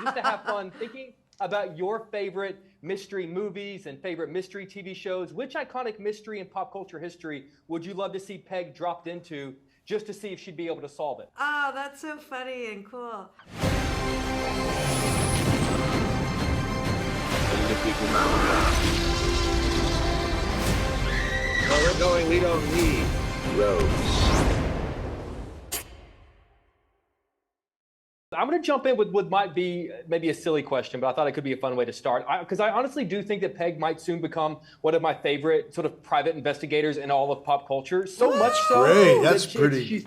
Just to have fun thinking about your favorite mystery movies and favorite mystery TV shows. Which iconic mystery in pop culture history would you love to see Peg dropped into just to see if she'd be able to solve it? Oh, that's so funny and cool. Where we're going, we don't need roads. I'm going to jump in with what might be maybe a silly question, but I thought it could be a fun way to start. Because I honestly do think that Peg might soon become one of my favorite sort of private investigators in all of pop culture. So much so. Great, that's pretty.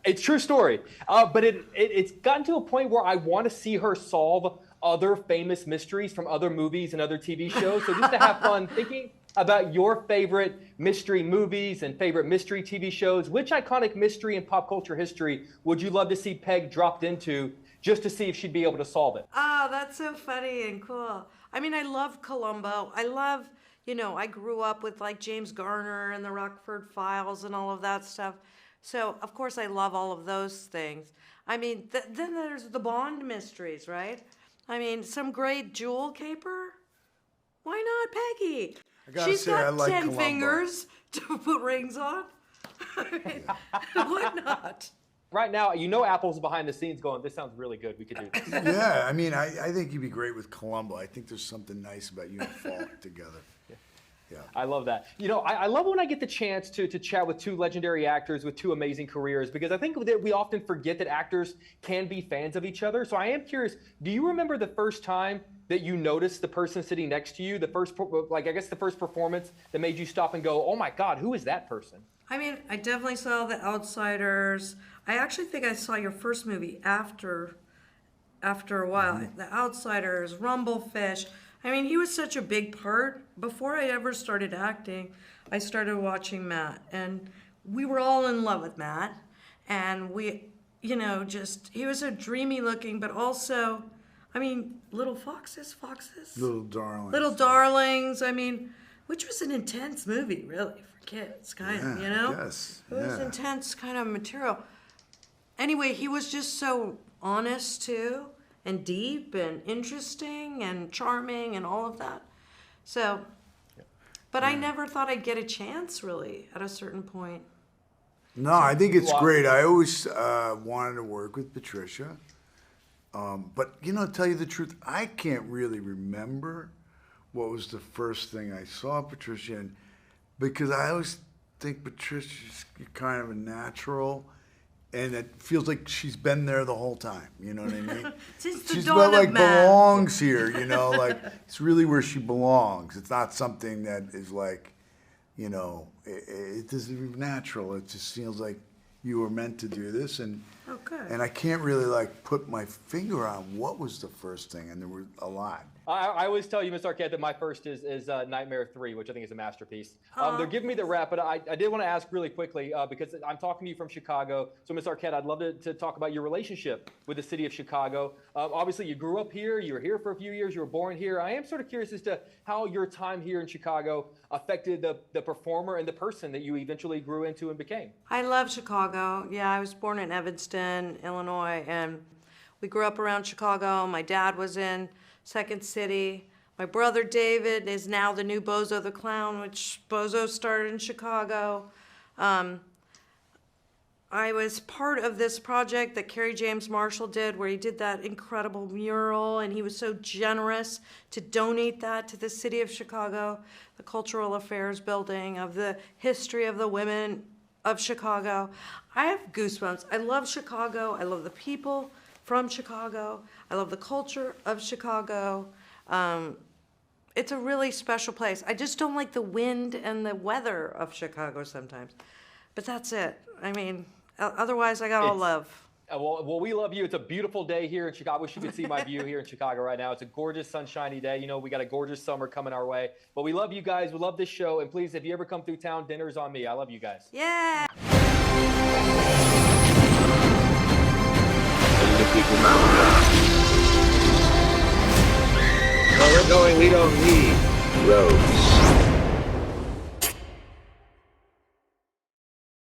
It's true story. But it's gotten to a point where I want to see her solve other famous mysteries from other movies and other TV shows. So just to have fun thinking about your favorite mystery movies and favorite mystery TV shows, which iconic mystery in pop culture history would you love to see Peg dropped into just to see if she'd be able to solve it? Oh, that's so funny and cool. I mean, I love Columbo. I love, I grew up with like James Garner and the Rockford Files and all of that stuff. So, of course, I love all of those things. I mean, then there's the Bond mysteries, right? I mean, some great jewel caper. Why not Peggy? She's got I like 10 Columbo. fingers to put rings on. I mean, why not? Right now, Apple's behind the scenes going, this sounds really good. We could do this. Yeah, I mean, I think you'd be great with Columbo. I think there's something nice about you and Falk together. Yeah. I love that. I love when I get the chance to chat with two legendary actors with two amazing careers, because I think that we often forget that actors can be fans of each other. So I am curious, do you remember the first time that you noticed the person sitting next to you, the first performance that made you stop and go, oh my God, who is that person? I mean, I definitely saw The Outsiders. I actually think I saw your first movie after a while. Mm-hmm. The Outsiders, Rumblefish. I mean, he was such a big part. Before I ever started acting, I started watching Matt, and we were all in love with Matt. And we, he was so dreamy looking, but also, I mean, little foxes. Little darling. Little Darlings. I mean, which was an intense movie, really, for kids, kind of, Yes. It was intense kind of material. Anyway, he was just so honest, too, and deep and interesting and charming and all of that. So, but I never thought I'd get a chance, really, at a certain point. No, I think it's great. I always wanted to work with Patricia. But, to tell you the truth, I can't really remember what was the first thing I saw Patricia in, because I always think Patricia's kind of a natural, and it feels like she's been there the whole time. You know what I mean? Since the She's dawn of man. belongs here. Like it's really where she belongs. It's not something that is like, it isn't natural. It just feels like you were meant to do this, and I can't really put my finger on what was the first thing, and there were a lot. I always tell you, Ms. Arquette, that my first is Nightmare 3, which I think is a masterpiece. They're giving me the rap, but I did want to ask really quickly, because I'm talking to you from Chicago. So, Ms. Arquette, I'd love to talk about your relationship with the city of Chicago. Obviously, you grew up here. You were here for a few years. You were born here. I am sort of curious as to how your time here in Chicago affected the performer and the person that you eventually grew into and became. I love Chicago. Yeah, I was born in Evanston, Illinois, and we grew up around Chicago. My dad was in Second City. My brother David is now the new Bozo the Clown, which Bozo started in Chicago. I was part of this project that Kerry James Marshall did, where he did that incredible mural, and he was so generous to donate that to the city of Chicago, the Cultural Affairs Building, of the history of the women of Chicago. I have goosebumps. I love Chicago. I love the people from Chicago. I love the culture of Chicago. It's a really special place. I just don't like the wind and the weather of Chicago sometimes. But that's it. I mean, otherwise I got all love. Well, we love you. It's a beautiful day here in Chicago. I wish you could see my view here in Chicago right now. It's a gorgeous, sunshiny day. We got a gorgeous summer coming our way. But we love you guys. We love this show. And please, if you ever come through town, dinner's on me. I love you guys. Yeah. Where we're going, we don't need roads.